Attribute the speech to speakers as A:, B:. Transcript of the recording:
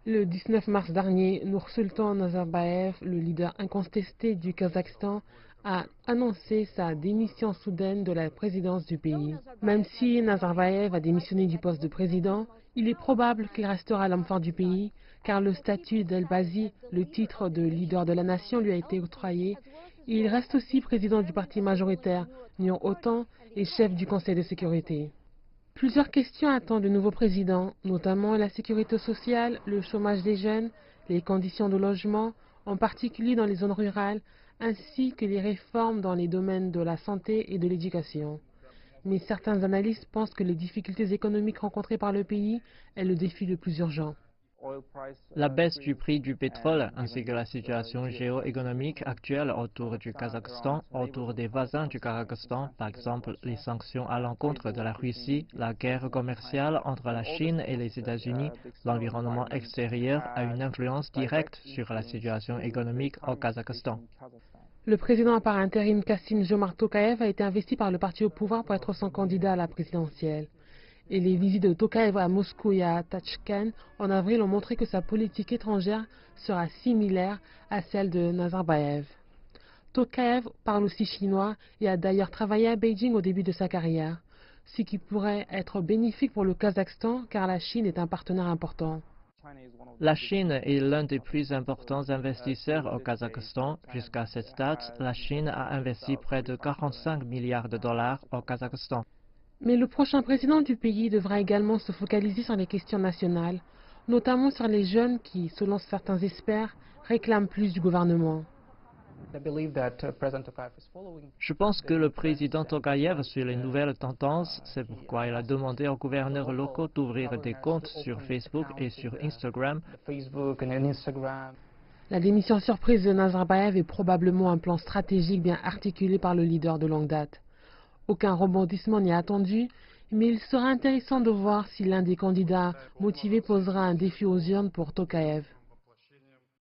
A: Le 19 mars dernier, Nursultan Nazarbayev, le leader incontesté du Kazakhstan, a annoncé sa démission soudaine de la présidence du pays. Même si Nazarbayev a démissionné du poste de président, il est probable qu'il restera l'homme fort du pays, car le statut d'El-Bazi, le titre de leader de la nation, lui a été octroyé. Et il reste aussi président du parti majoritaire, Nur-Otan, et chef du Conseil de sécurité. Plusieurs questions attendent le nouveau président, notamment la sécurité sociale, le chômage des jeunes, les conditions de logement, en particulier dans les zones rurales, ainsi que les réformes dans les domaines de la santé et de l'éducation. Mais certains analystes pensent que les difficultés économiques rencontrées par le pays est le défi le plus urgent.
B: La baisse du prix du pétrole ainsi que la situation géoéconomique actuelle autour du Kazakhstan, autour des voisins du Kazakhstan, par exemple les sanctions à l'encontre de la Russie, la guerre commerciale entre la Chine et les États-Unis, l'environnement extérieur a une influence directe sur la situation économique au Kazakhstan.
A: Le président par intérim Kassym-Jomart Tokayev a été investi par le parti au pouvoir pour être son candidat à la présidentielle. Et les visites de Tokayev à Moscou et à Tachkent en avril ont montré que sa politique étrangère sera similaire à celle de Nazarbayev. Tokayev parle aussi chinois et a d'ailleurs travaillé à Beijing au début de sa carrière, ce qui pourrait être bénéfique pour le Kazakhstan car la Chine est un partenaire important.
B: La Chine est l'un des plus importants investisseurs au Kazakhstan. Jusqu'à cette date, la Chine a investi près de 45 milliards de dollars au Kazakhstan.
A: Mais le prochain président du pays devra également se focaliser sur les questions nationales, notamment sur les jeunes qui, selon certains experts, réclament plus du gouvernement.
B: Je pense que le président Tokayev suit les nouvelles tendances, c'est pourquoi il a demandé aux gouverneurs locaux d'ouvrir des comptes sur Facebook et sur Instagram.
A: La démission surprise de Nazarbayev est probablement un plan stratégique bien articulé par le leader de longue date. Aucun rebondissement n'est attendu, mais il sera intéressant de voir si l'un des candidats motivés posera un défi aux urnes pour Tokayev.